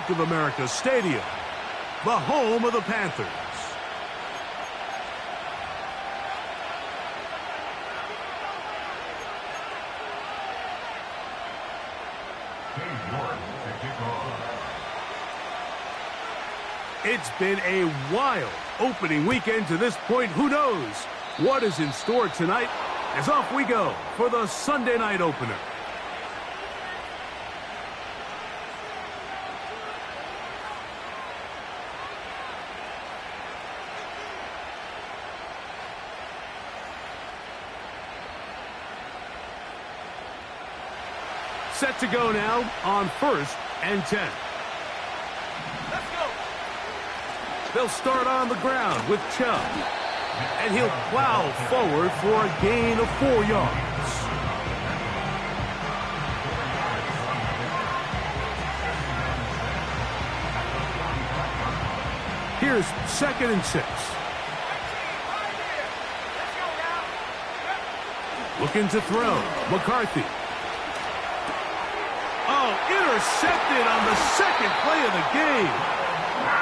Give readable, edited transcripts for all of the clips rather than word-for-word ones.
Bank of America Stadium, the home of the Panthers. It's been a wild opening weekend to this point. Who knows what is in store tonight? As off we go for the Sunday night opener. Set to go now on 1st and 10. They'll start on the ground with Chubb, and he'll plow forward for a gain of 4 yards. Here's 2nd and 6. Looking to throw. McCarthy. Oh, intercepted on the 2nd play of the game.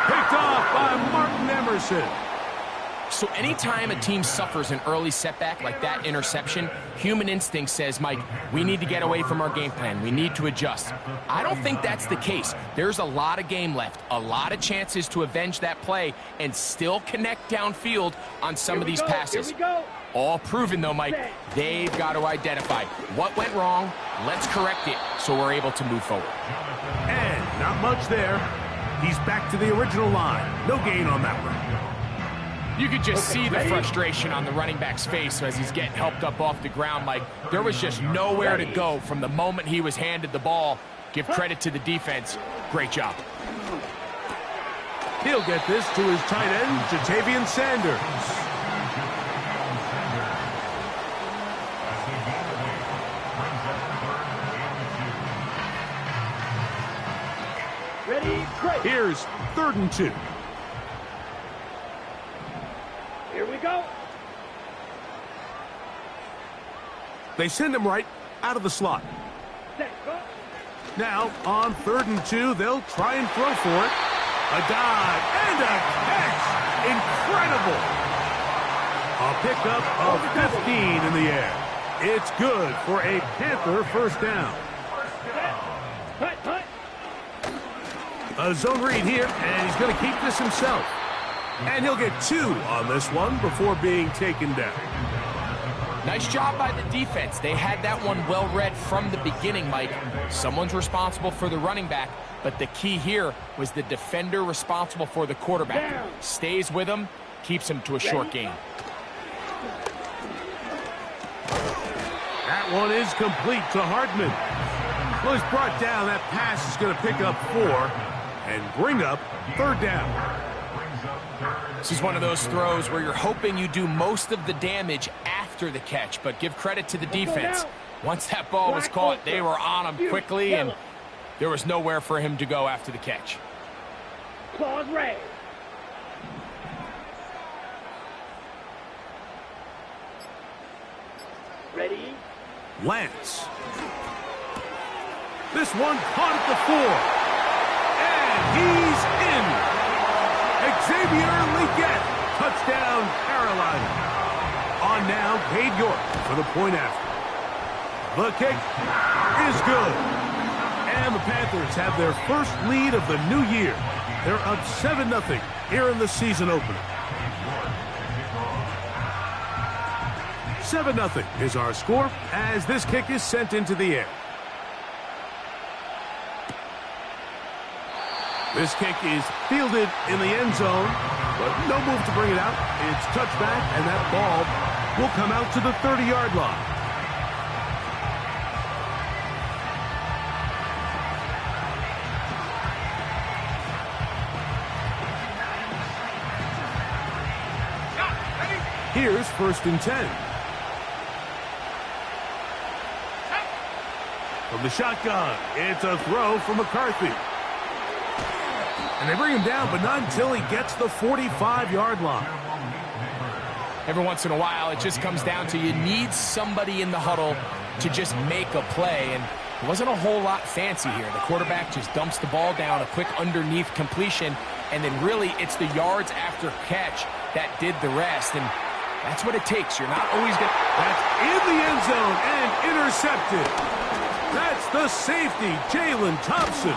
Picked off by Martin Emerson. So anytime a team suffers an early setback like that interception, human instinct says, Mike, we need to get away from our game plan. We need to adjust. I don't think that's the case. There's a lot of game left, a lot of chances to avenge that play and still connect downfield on some of these passes. All proven, though, Mike, they've got to identify what went wrong. Let's correct it so we're able to move forward. And not much there. He's back to the original line. No gain on that one. You could just see the frustration on the running back's face as he's getting helped up off the ground, Mike. There was just nowhere to go from the moment he was handed the ball. Give credit to the defense. Great job. He'll get this to his tight end, Jatavian Sanders. Here's 3rd and 2. Here we go. They send him right out of the slot. Now, on 3rd and 2, they'll try and throw for it. A dive and a catch. Incredible. A pickup of 15 in the air. It's good for a Panther 1st down. A zone read here, and he's going to keep this himself. And he'll get 2 on this one before being taken down. Nice job by the defense. They had that one well read from the beginning, Mike. Someone's responsible for the running back, but the key here was the defender responsible for the quarterback. Stays with him, keeps him to a short gain. That one is complete to Hardman. Well, he's brought down. That pass is going to pick up 4 and bring up 3rd down. This is one of those throws where you're hoping you do most of the damage after the catch, but give credit to the defense. Once that ball was caught, they were on him quickly, and there was nowhere for him to go after the catch. Claws red. Ready? Lance. This one caught at the 4. And he's in. Xavier Legette. Touchdown, Carolina. On now, Cade York for the point after. The kick is good. And the Panthers have their first lead of the new year. They're up 7-0 here in the season opener. 7-0 is our score as this kick is sent into the air. This kick is fielded in the end zone, but no move to bring it out. It's touchback, and that ball will come out to the 30-yard line. Here's 1st and 10. From the shotgun, it's a throw for McCarthy. And they bring him down, but not until he gets the 45-yard line. Every once in a while, it just comes down to you need somebody in the huddle to just make a play. And It wasn't a whole lot fancy here. The quarterback just dumps the ball down, a quick underneath completion, and then really it's the yards after catch that did the rest. And that's what it takes. You're not always going to... That's in the end zone and intercepted. That's the safety, Jalen Thompson.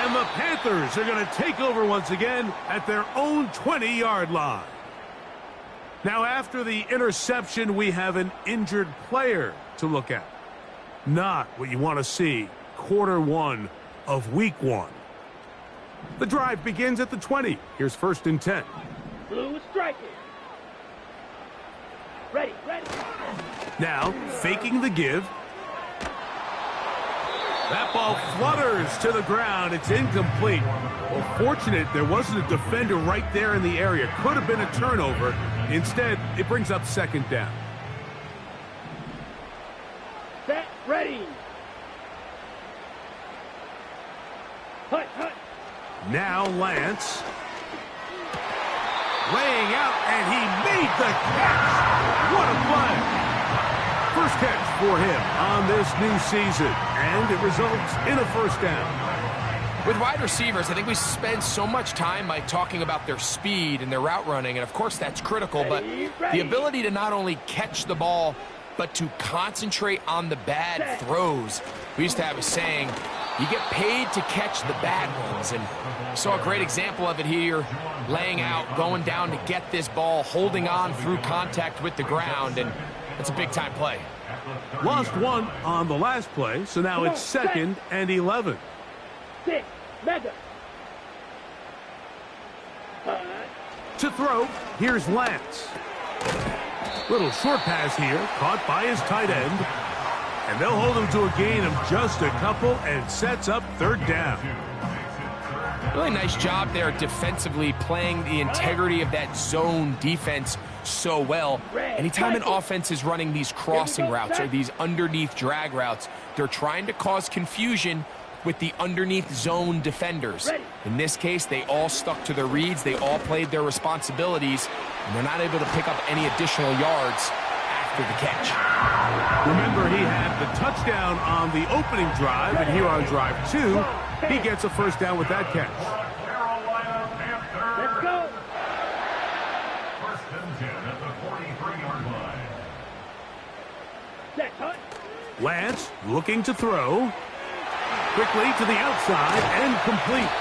And the Panthers are going to take over once again at their own 20-yard line. Now, after the interception, we have an injured player to look at. Not what you want to see quarter one of week one. The drive begins at the 20. Here's 1st and 10. Blue is striking. Ready. Now, faking the give. That ball flutters to the ground. It's incomplete. Well, fortunate there wasn't a defender right there in the area. Could have been a turnover. Instead, it brings up 2nd down. Set, ready. Hut. Now Lance. Laying out, and he made the catch. What a play. First catch for him on this new season, and it results in a 1st down. With wide receivers, I think we spend so much time by talking about their speed and their route running, and of course that's critical, but the ability to not only catch the ball, but to concentrate on the bad throws. We used to have a saying, you get paid to catch the bad ones, and we saw a great example of it here, laying out, going down to get this ball, holding on through contact with the ground, and that's a big-time play. Lost one on the last play, so now it's 2nd and 11. 6, mega. To throw, here's Lance. Little short pass here, caught by his tight end. And they'll hold him to a gain of just a couple and sets up 3rd down. Really nice job there defensively, playing the integrity of that zone defense so well. Anytime an offense is running these crossing routes or these underneath drag routes, they're trying to cause confusion with the underneath zone defenders. In this case, they all stuck to their reads, they all played their responsibilities, and they're not able to pick up any additional yards after the catch. Remember, he had the touchdown on the opening drive, and here on drive 2, he gets a 1st down with that catch. Let's go. 1st and 10 at the 43-yard line. Set, hut. Lance looking to throw. Quickly to the outside and complete.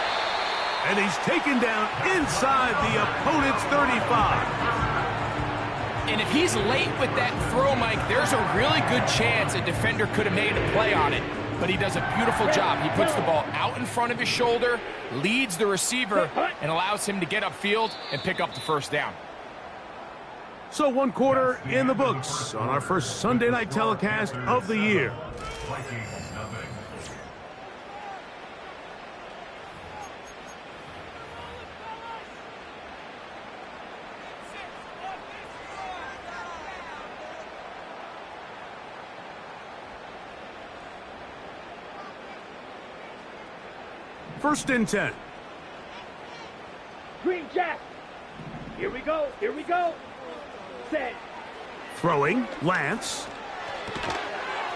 And he's taken down inside the opponent's 35. And if he's late with that throw, Mike, there's a really good chance a defender could have made a play on it. But he does a beautiful job. He puts the ball out in front of his shoulder, leads the receiver, and allows him to get upfield and pick up the 1st down. So 1 quarter in the books on our first Sunday night telecast of the year. Vikings, nothing. First and 10. Green Jack. Here we go. Set. Throwing, Lance.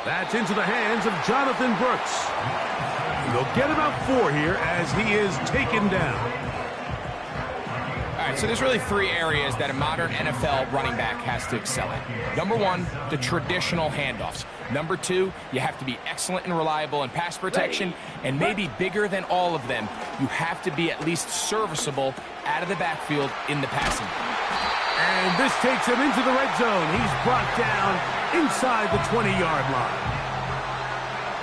That's into the hands of Jonathan Brooks. And they'll get about 4 here as he is taken down. All right, so there's really 3 areas that a modern NFL running back has to excel at. Number 1, the traditional handoffs. Number 2, you have to be excellent and reliable in pass protection, and maybe bigger than all of them, you have to be at least serviceable out of the backfield in the passing. And this takes him into the red zone. He's brought down inside the 20-yard line.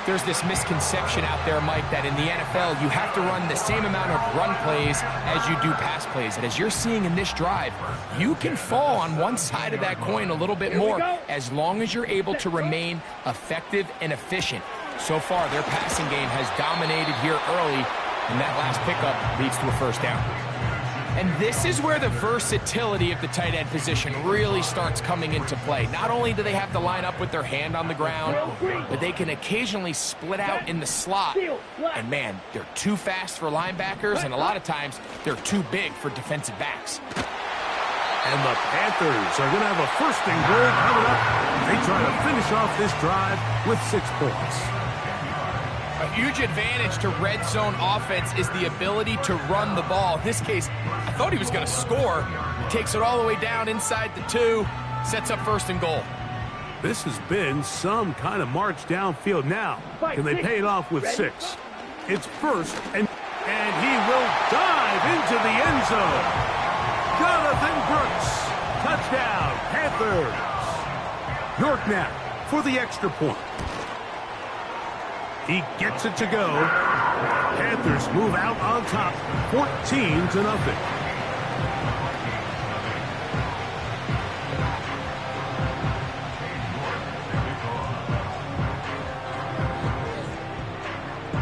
There's this misconception out there, Mike, that in the NFL, you have to run the same amount of run plays as you do pass plays. And as you're seeing in this drive, you can fall on one side of that coin a little bit more as long as you're able to remain effective and efficient. So far, their passing game has dominated here early, and that last pickup leads to a 1st down. And this is where the versatility of the tight end position really starts coming into play. Not only do they have to line up with their hand on the ground, but they can occasionally split out in the slot. And man, they're too fast for linebackers, and a lot of times they're too big for defensive backs. And the Panthers are going to have a 1st and goal coming up. They try to finish off this drive with 6 points. huge advantage to red zone offense is the ability to run the ball. In this case, I thought he was going to score. He takes it all the way down inside the 2, sets up 1st and goal. This has been some kind of march downfield now. Can they pay it off with 6? It's 1st, and he will dive into the end zone. Jonathan Brooks, touchdown, Panthers. York now for the extra point. He gets it to go. Panthers move out on top, 14-0.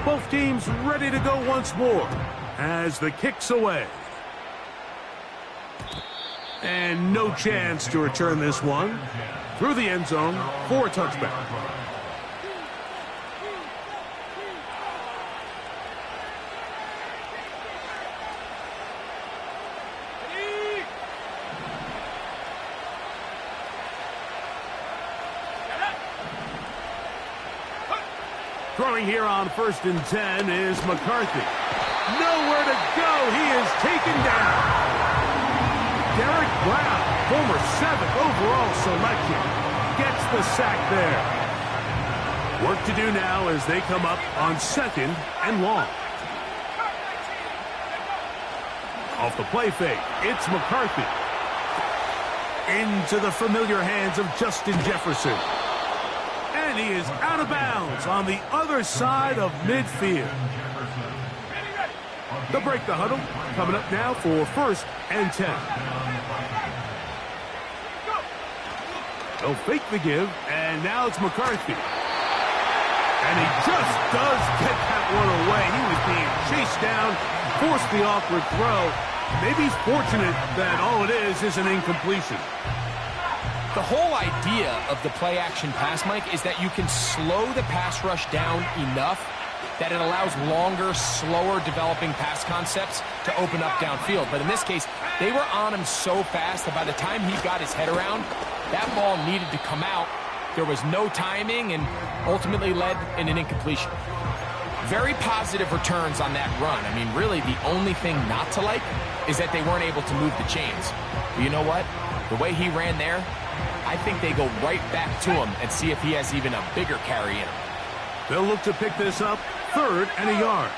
Both teams ready to go once more as the kick's away. And no chance to return this one through the end zone for a touchback. Throwing here on 1st and 10 is McCarthy. Nowhere to go. He is taken down. Derek Brown, former 7th overall selection, gets the sack there. Work to do now as they come up on 2nd and long. Off the play fake, it's McCarthy. Into the familiar hands of Justin Jefferson. And he is out of bounds on the other side of midfield. They'll break the huddle. Coming up now for 1st and 10. They'll fake the give, and now it's McCarthy. And he just does get that one away. He was being chased down, forced the awkward throw. Maybe he's fortunate that all it is an incompletion. The whole idea of the play-action pass, Mike, is that you can slow the pass rush down enough that it allows longer, slower developing pass concepts to open up downfield. But in this case, they were on him so fast that by the time he got his head around, that ball needed to come out. There was no timing and ultimately led in an incompletion. Very positive returns on that run. I mean, really, the only thing not to like is that they weren't able to move the chains. But you know what? The way he ran there, I think they go right back to him and see if he has even a bigger carry in him. They'll look to pick this up, 3rd and a yard.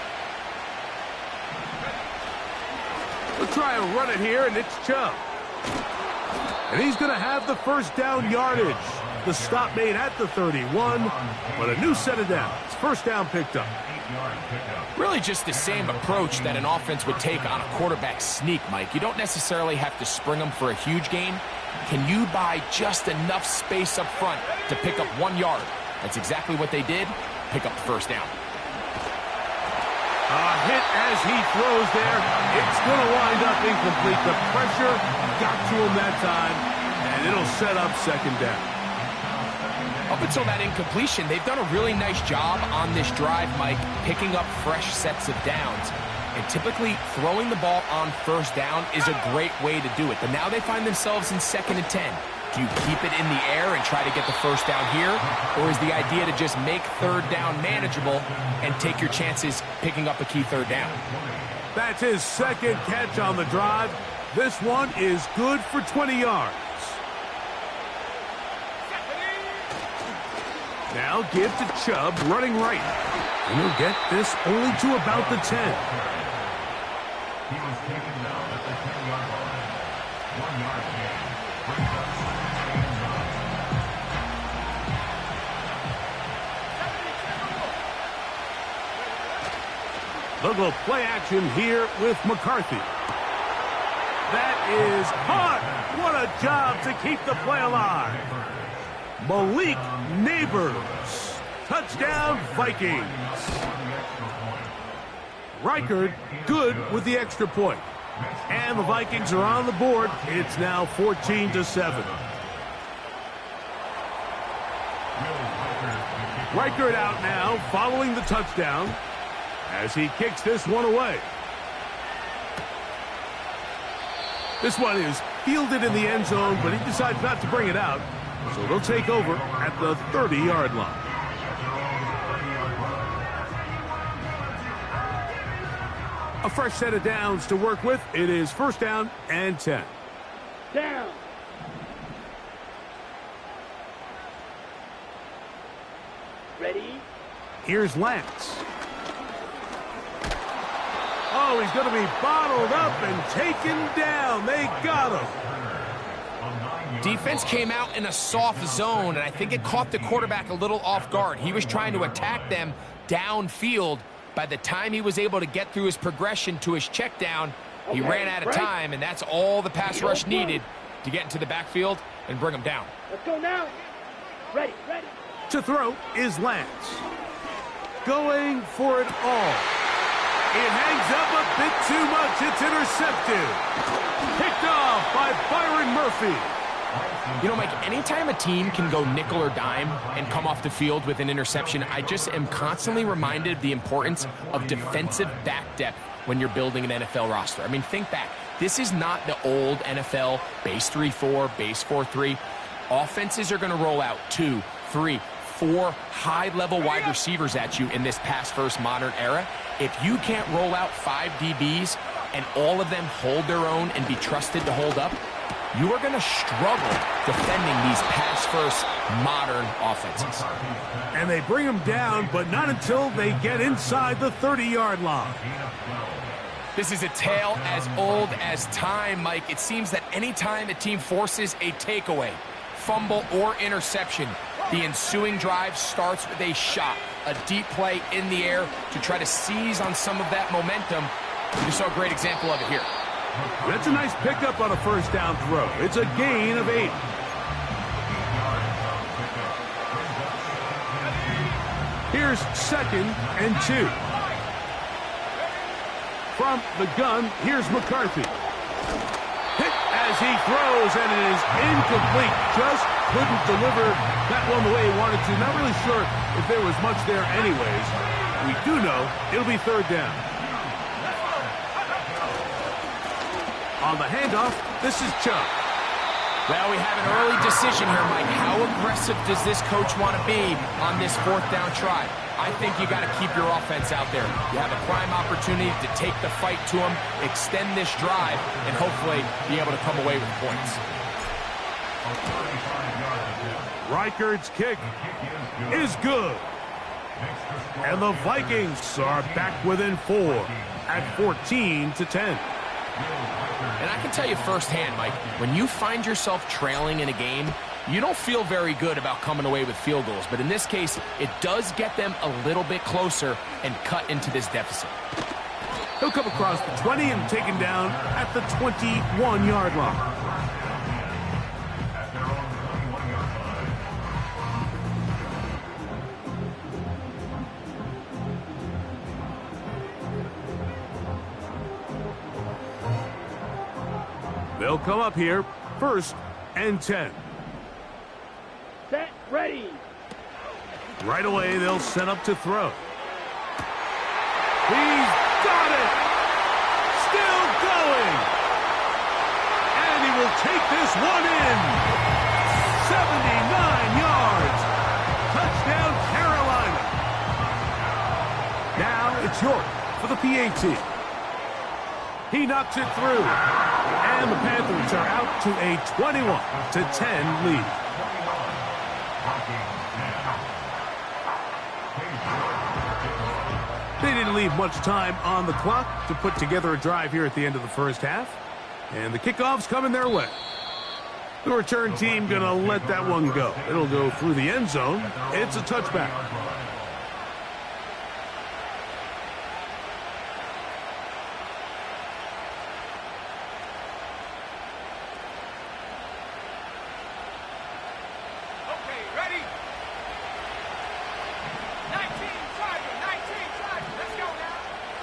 They'll try and run it here, and it's Chubb. And he's going to have the 1st down yardage. The stop made at the 31, but a new set of downs. 1st down picked up. Really just the same approach that an offense would take on a quarterback sneak, Mike. You don't necessarily have to spring them for a huge gain. Can you buy just enough space up front to pick up 1 yard? That's exactly what they did. Pick up the 1st down. A hit as he throws there. It's going to wind up incomplete. The pressure got to him that time, and it'll set up 2nd down. Up until that incompletion, they've done a really nice job on this drive, Mike, picking up fresh sets of downs. And typically, throwing the ball on 1st down is a great way to do it. But now they find themselves in 2nd and 10. Do you keep it in the air and try to get the 1st down here? Or is the idea to just make 3rd down manageable and take your chances picking up a key 3rd down? That's his 2nd catch on the drive. This one is good for 20 yards. Now give to Chubb, running right. And he'll get this only to about the 10. He was taken down at the 10-yard line. 1 yard gain. Brings up 2nd and 9. They'll go play action here with McCarthy. That is hard. What a job to keep the play alive. Malik Neighbors. Touchdown, Vikings. Reichard good with the extra point. And the Vikings are on the board. It's now 14-7. Reichard out now following the touchdown as he kicks this one away. This one is fielded in the end zone, but he decides not to bring it out. So they'll take over at the 30-yard line. A fresh set of downs to work with. It is first down and 10. Down. Ready? Here's Lance. Oh, he's going to be bottled up and taken down. They got him. Defense came out in a soft zone, and I think it caught the quarterback a little off guard. He was trying to attack them downfield. By the time he was able to get through his progression to his check down, he ran out of time, and that's all the pass rush needed to get into the backfield and bring him down. Let's go now. Ready, ready. To throw is Lance. Going for it all. It hangs up a bit too much. It's intercepted. Picked off by Byron Murphy. You know, Mike, anytime a team can go nickel or dime and come off the field with an interception, I just am constantly reminded of the importance of defensive back depth when you're building an NFL roster. I mean, think back. This is not the old NFL base 3-4, base 4-3. Offenses are going to roll out 2, 3, 4 high-level wide receivers at you in this pass-first modern era. If you can't roll out 5 DBs and all of them hold their own and be trusted to hold up, you are going to struggle defending these pass-first modern offenses. And they bring them down, but not until they get inside the 30-yard line. This is a tale as old as time, Mike. It seems that anytime a team forces a takeaway, fumble, or interception, the ensuing drive starts with a shot, a deep play in the air to try to seize on some of that momentum. You saw a great example of it here. That's a nice pickup on a first down throw. It's a gain of 8. Here's second and 2. From the gun, here's McCarthy. Hit as he throws, and it is incomplete. Just couldn't deliver that one the way he wanted to. Not really sure if there was much there anyways. We do know it'll be third down. On the handoff, this is Chubb. Well, we have an early decision here, Mike. How aggressive does this coach want to be on this fourth down try? I think you got to keep your offense out there. You have a prime opportunity to take the fight to them, extend this drive, and hopefully be able to come away with points. Reichard's kick is good. And the Vikings are back within 4 at 14-10. And I can tell you firsthand, Mike, when you find yourself trailing in a game, you don't feel very good about coming away with field goals. But in this case, it does get them a little bit closer and cut into this deficit. He'll come across the 20 and taken down at the 21-yard line. They'll come up here, first and 10. Set, ready. Right away, they'll set up to throw. He's got it! Still going! And he will take this one in! 79 yards! Touchdown, Carolina! Now it's York for the PAT. He knocks it through. And the Panthers are out to a 21-10 lead. They didn't leave much time on the clock to put together a drive here at the end of the first half. And the kickoff's coming their way. The return team going to let that one go. It'll go through the end zone. It's a touchback.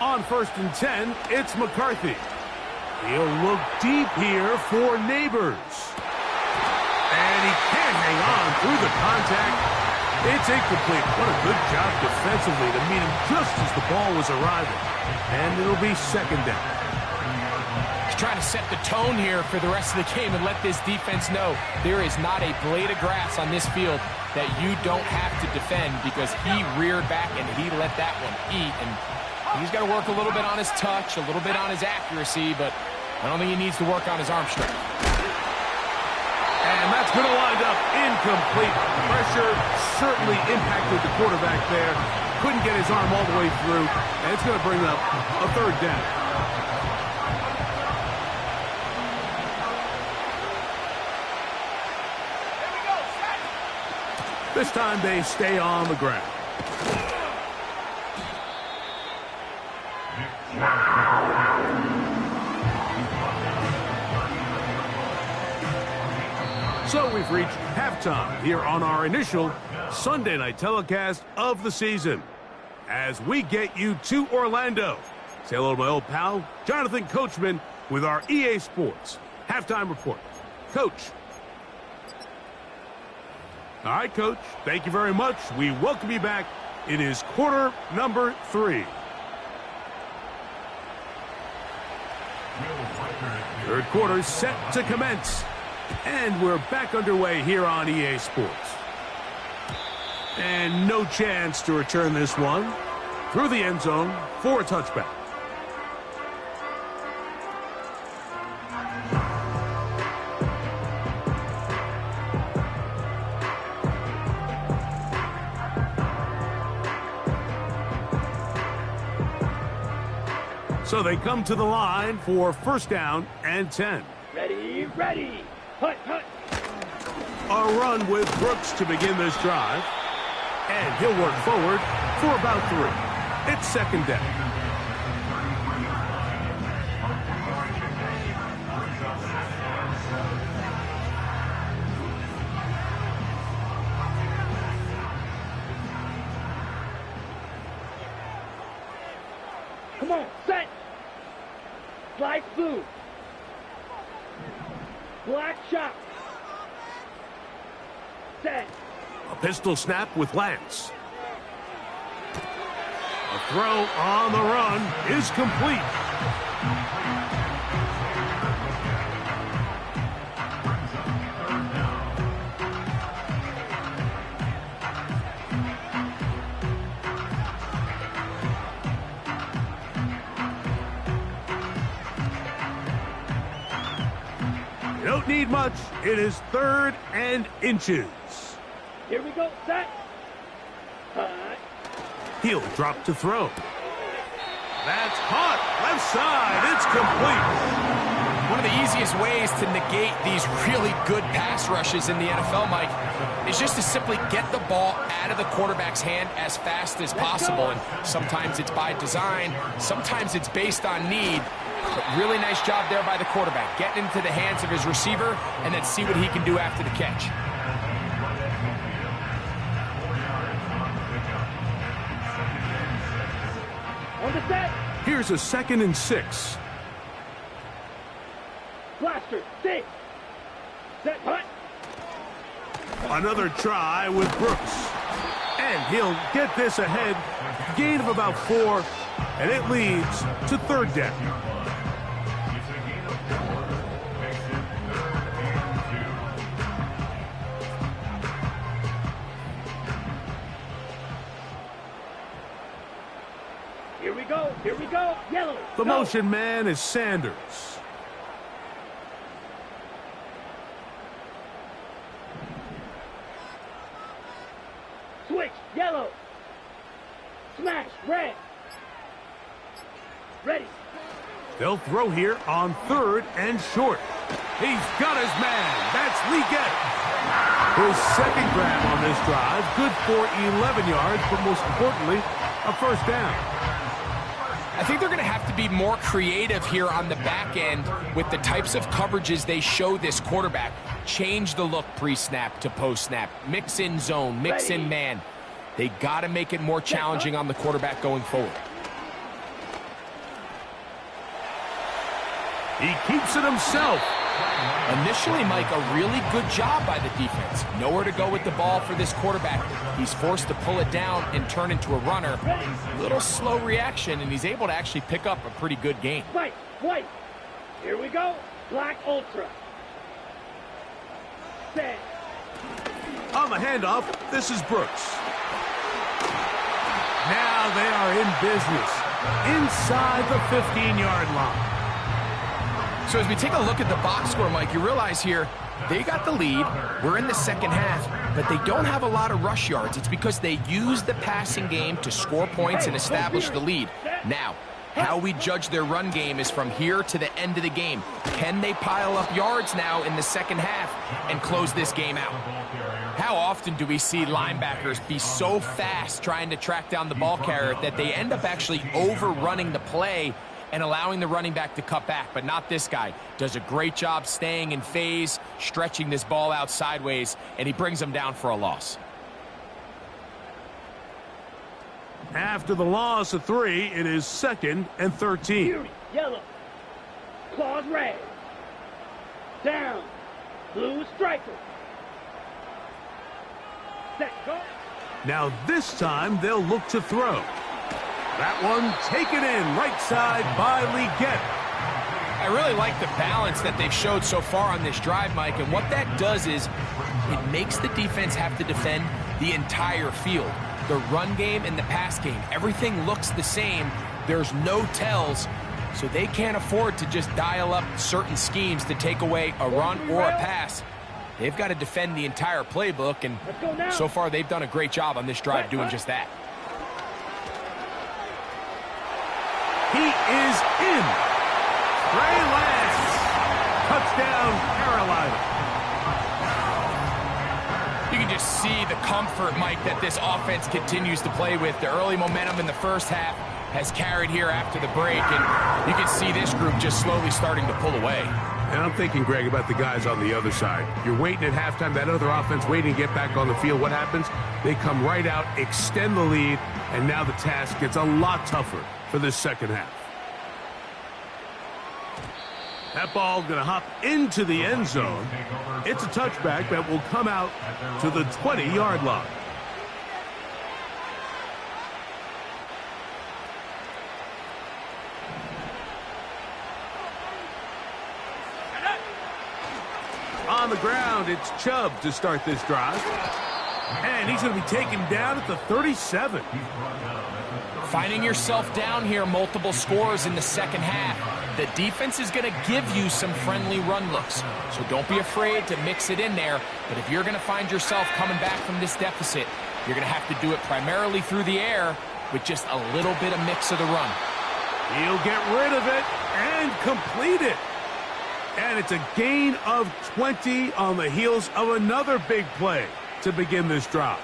On first and 10, it's McCarthy. He'll look deep here for Neighbors. And he can't hang on through the contact. It's incomplete. What a good job defensively to meet him just as the ball was arriving. And it'll be second down. He's trying to set the tone here for the rest of the game and let this defense know there is not a blade of grass on this field that you don't have to defend, because he reared back and he let that one eat. And He's got to work a little bit on his touch, a little bit on his accuracy, but I don't think he needs to work on his arm strength. And that's going to wind up incomplete. Pressure certainly impacted the quarterback there. Couldn't get his arm all the way through, and it's going to bring up a third down. This time they stay on the ground. So we've reached halftime here on our initial Sunday night telecast of the season as we get you to Orlando. Say hello to my old pal, Jonathan Coachman, with our EA Sports halftime report. Coach. All right, Coach, thank you very much. We welcome you back. It is quarter number 3. Third quarter set to commence. And we're back underway here on EA Sports. And no chance to return this one through the end zone for a touchback. So they come to the line for first down and 10. Ready, ready. Hut, hut. A run with Brooks to begin this drive. And he'll work forward for about 3. It's second down. Come on, set. Slide blue. Black shot. Set. A pistol snap with Lance. A throw on the run is complete. You don't need much. It is 3rd and inches. Here we go, set. Hut. He'll drop to throw. That's caught. Left side. It's complete. One of the easiest ways to negate these really good pass rushes in the NFL, Mike, is just to simply get the ball out of the quarterback's hand as fast as possible. And sometimes it's by design, sometimes it's based on need. But really nice job there by the quarterback, getting into the hands of his receiver and then see what he can do after the catch. On the set. Here's a 2nd and 6. Blaster, 6. Set, hut. Another try with Brooks. And he'll get this ahead. Gain of about 4. And it leads to 3rd down. Here we go, here we go. Yellow. The go. motion man is Sanders. Switch, yellow. Smash, red. Ready. They'll throw here on 3rd and short. He's got his man. That's Leggett. His 2nd grab on this drive. Good for 11 yards, but most importantly, a first down. I think they're going to have to be more creative here on the back end with the types of coverages they show this quarterback. Change the look pre-snap to post-snap. Mix in zone, mix in man. They got to make it more challenging on the quarterback going forward. He keeps it himself. Initially, Mike, a really good job by the defense. Nowhere to go with the ball for this quarterback. He's forced to pull it down and turn into a runner. Little slow reaction, and he's able to actually pick up a pretty good gain. White, white. Here we go. Black ultra. Set. On the handoff, this is Brooks. Now they are in business. inside the 15-yard line. So as we take a look at the box score, Mike, you realize here they got the lead. We're in the second half, but they don't have a lot of rush yards. It's because they use the passing game to score points and establish the lead. Now, how we judge their run game is from here to the end of the game. Can they pile up yards now in the second half and close this game out? How often do we see linebackers be so fast trying to track down the ball carrier that they end up actually overrunning the play and allowing the running back to cut back? But not this guy. Does a great job staying in phase, stretching this ball out sideways, and he brings them down for a loss. After the loss of 3, it is 2nd and 13. Fury, yellow. Claws red. Down. Blue striker. Set, go. Now this time they'll look to throw. That one taken in right side by Leggett. I really like the balance that they've showed so far on this drive, Mike, and what that does is it makes the defense have to defend the entire field. The run game and the pass game, everything looks the same. There's no tells, so they can't afford to just dial up certain schemes to take away a run or a pass. They've got to defend the entire playbook, and so far they've done a great job on this drive doing just that. He is in. Trey Lance. Touchdown, Carolina. You can just see the comfort, Mike, that this offense continues to play with. The early momentum in the first half has carried here after the break, and you can see this group just slowly starting to pull away. And I'm thinking, Greg, about the guys on the other side. You're waiting at halftime, that other offense waiting to get back on the field. What happens? They come right out, extend the lead, and now the task gets a lot tougher for this second half. That ball going to hop into the end zone. It's a touchback that will come out to the 20-yard line. On the ground, it's Chubb to start this drive. And he's going to be taken down at the 37. Finding yourself down here, multiple scores in the second half. The defense is going to give you some friendly run looks, so don't be afraid to mix it in there. But if you're going to find yourself coming back from this deficit, you're going to have to do it primarily through the air with just a little bit of mix of the run. He'll get rid of it and complete it. And it's a gain of 20 on the heels of another big play to begin this drive.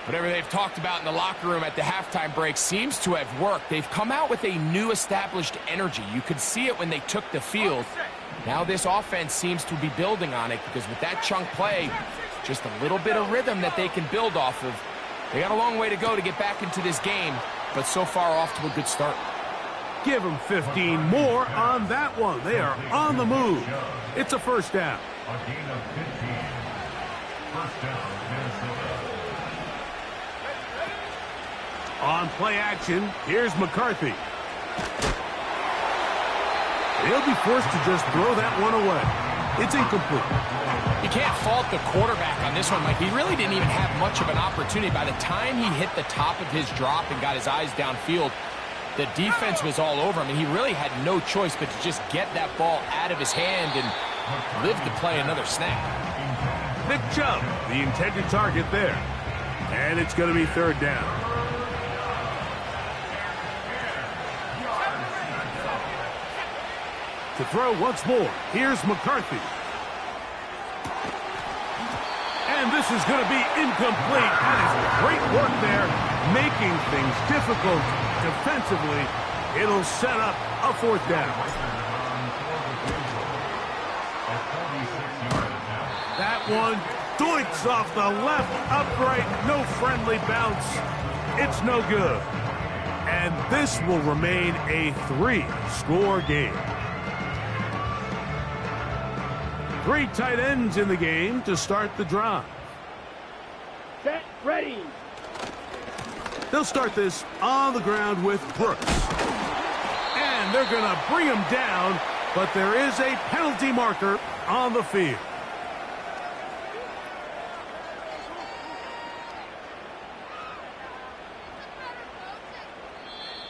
Whatever they've talked about in the locker room at the halftime break seems to have worked. They've come out with a new established energy. You could see it when they took the field. Now this offense seems to be building on it because with that chunk play, just a little bit of rhythm that they can build off of. They got a long way to go to get back into this game, but so far off to a good start. Give them 15 more on that one. They are on the move. It's a first down. A gain of 15. First down, Minnesota. On play action, here's McCarthy. They'll be forced to just throw that one away. It's incomplete. You can't fault the quarterback on this one, Mike. He really didn't even have much of an opportunity. By the time he hit the top of his drop and got his eyes downfield, the defense was all over him, and he really had no choice but to just get that ball out of his hand and live to play another snap. Nick Chubb, the intended target there. And it's going to be third down. To throw once more, here's McCarthy. And this is going to be incomplete. That is great work there, making things difficult defensively. It'll set up a fourth down. That one doinks off the left upright. No friendly bounce. It's no good. And this will remain a 3-score game. 3 tight ends in the game to start the drive. Set, ready. They'll start this on the ground with Brooks. And they're going to bring him down, but there is a penalty marker on the field.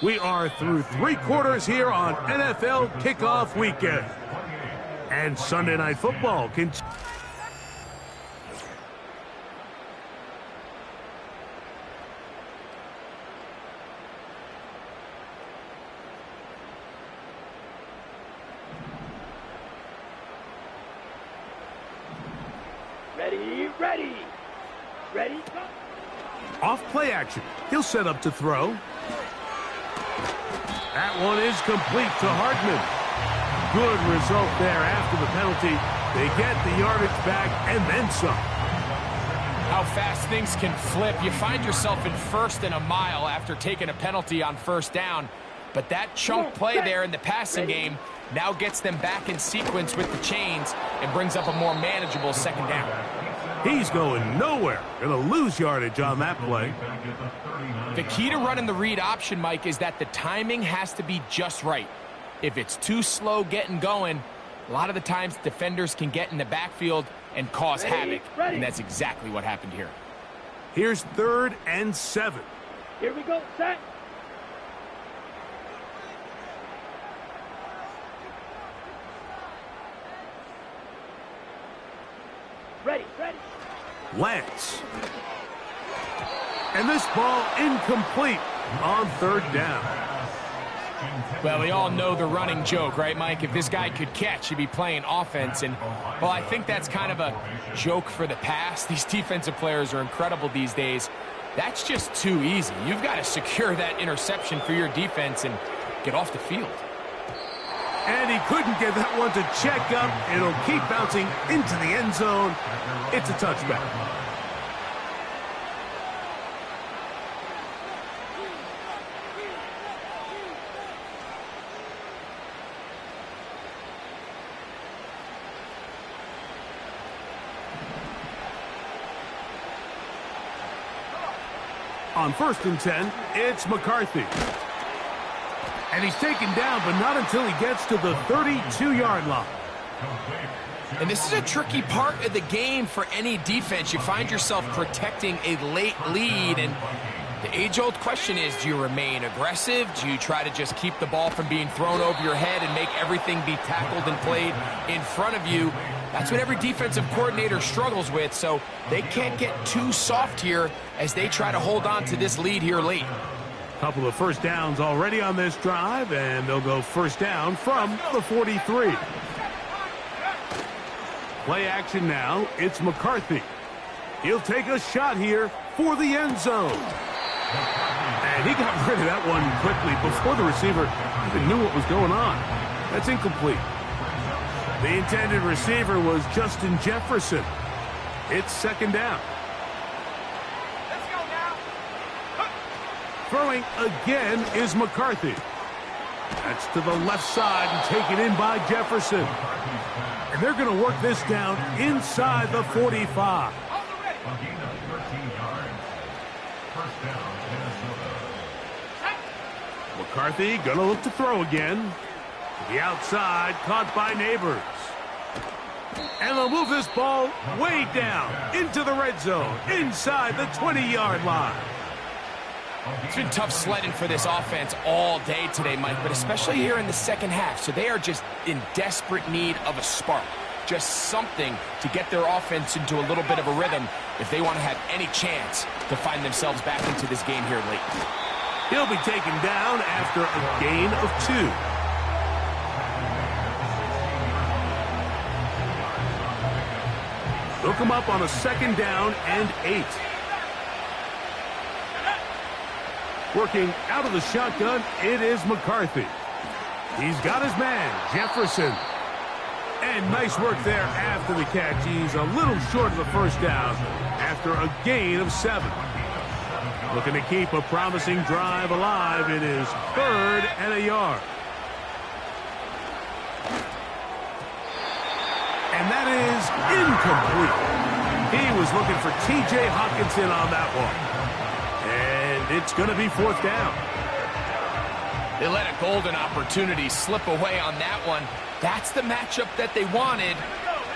We are through 3 quarters here on NFL Kickoff Weekend. And Sunday Night Football continues. Ready, go. Off play action. He'll set up to throw. That one is complete to Hartman. Good result there after the penalty. They get the yardage back and then some. How fast things can flip. You find yourself in first and a mile after taking a penalty on first down. But that chunk play there in the passing game now gets them back in sequence with the chains and brings up a more manageable second down. He's going nowhere. Going to lose yardage on that play. The key to running the read option, Mike, is that the timing has to be just right. If it's too slow getting going, a lot of the times defenders can get in the backfield and cause havoc, and that's exactly what happened here. Here's 3rd and 7. Here we go, set. Ready. Lance. And this ball incomplete on 3rd down. Well, we all know the running joke, right, Mike? If this guy could catch, he'd be playing offense. And, well, I think that's kind of a joke for the past. These defensive players are incredible these days. That's just too easy. You've got to secure that interception for your defense and get off the field. And he couldn't get that one to check up. It'll keep bouncing into the end zone. It's a touchback. On 1st and 10, it's McCarthy. And he's taken down, but not until he gets to the 32-yard line. And this is a tricky part of the game for any defense. You find yourself protecting a late lead, and the age-old question is, do you remain aggressive? Do you try to just keep the ball from being thrown over your head and make everything be tackled and played in front of you? That's what every defensive coordinator struggles with, so they can't get too soft here as they try to hold on to this lead here late. Couple of first downs already on this drive, and they'll go first down from the 43. Play action now. It's McCarthy. He'll take a shot here for the end zone. And he got rid of that one quickly before the receiver even knew what was going on. That's incomplete. The intended receiver was Justin Jefferson. It's 2nd down. Throwing again is McCarthy. That's to the left side and taken in by Jefferson. And they're going to work this down inside the 45. McCarthy going to look to throw again. To the outside, caught by Neighbors. And they'll move this ball way down into the red zone, inside the 20-yard line. It's been tough sledding for this offense all day today, Mike, but especially here in the second half. So they are just in desperate need of a spark, just something to get their offense into a little bit of a rhythm if they want to have any chance to find themselves back into this game here late. He'll be taken down after a gain of 2. They'll come up on a 2nd down and 8. Working out of the shotgun, it is McCarthy. He's got his man, Jefferson. And nice work there after the catch. He's a little short of the first down after a gain of 7. Looking to keep a promising drive alive. It is 3rd and a yard. And that is incomplete. He was looking for T.J. Hockenson on that one. And it's going to be 4th down. They let a golden opportunity slip away on that one. That's the matchup that they wanted.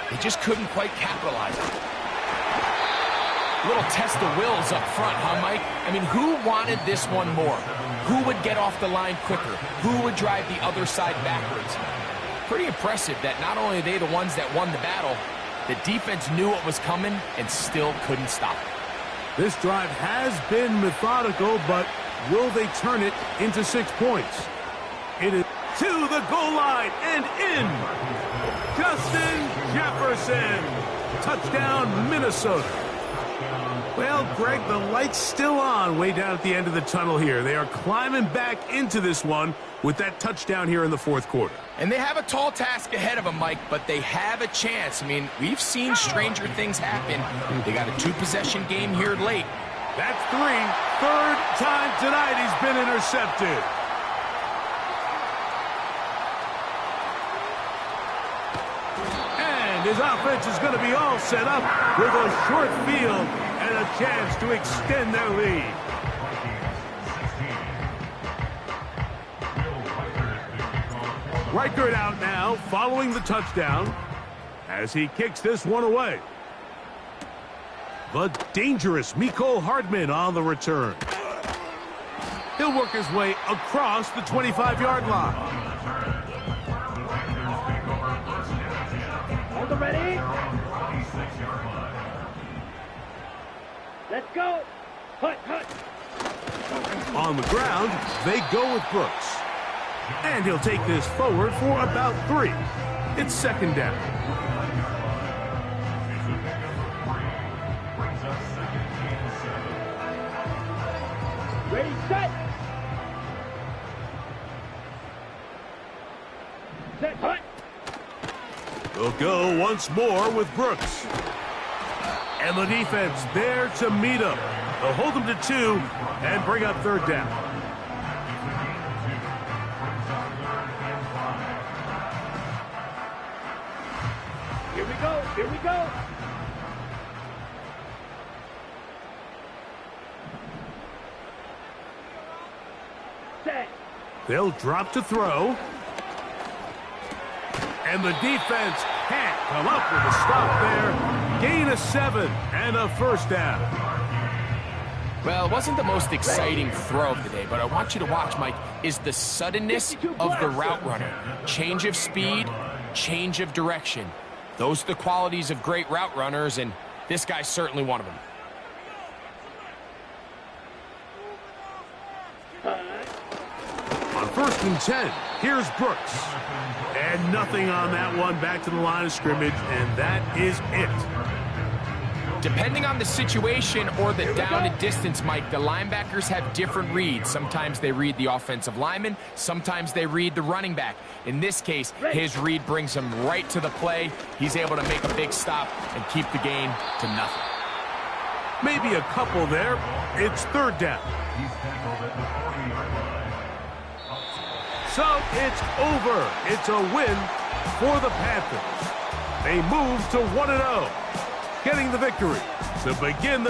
They just couldn't quite capitalize on it. Little test of wills up front, huh, Mike? I mean, who wanted this one more? Who would get off the line quicker? Who would drive the other side backwards? Pretty impressive that not only are they the ones that won the battle, the defense knew what was coming and still couldn't stop it. This drive has been methodical, but will they turn it into 6 points? It is to the goal line and in. Justin Jefferson. Touchdown, Minnesota. Well, Greg, the light's still on way down at the end of the tunnel here. They are climbing back into this one with that touchdown here in the fourth quarter. And they have a tall task ahead of them, Mike, but they have a chance. I mean, we've seen stranger things happen. They got a 2-possession game here late. That's 3. Third time tonight he's been intercepted. And his offense is going to be all set up with a short field and a chance to extend their lead. Reichert out now, following the touchdown, as he kicks this one away. The dangerous Mecole Hardman on the return. He'll work his way across the 25-yard line. On the ready. Let's go. Hut, hut. On the ground, they go with Brooks. And he'll take this forward for about 3. It's second down. Ready, set. Set, hut. They'll go once more with Brooks. And the defense there to meet him. They'll hold him to 2 and bring up third down. Here we go, here we go. Set. They'll drop to throw. And the defense can't come up with a stop there. Gain of 7 and a first down. Well, it wasn't the most exciting throw of the day, but I want you to watch, Mike, is the suddenness of the route runner. Change of speed, change of direction. Those are the qualities of great route runners, and this guy's certainly one of them. On 1st and 10, here's Brooks. And nothing on that one, back to the line of scrimmage, and that is it. Depending on the situation or the down and distance, Mike, the linebackers have different reads. Sometimes they read the offensive lineman. Sometimes they read the running back. In this case, his read brings him right to the play. He's able to make a big stop and keep the gain to nothing. Maybe a couple there. It's third down. So it's over. It's a win for the Panthers. They move to 1-0, getting the victory to begin the new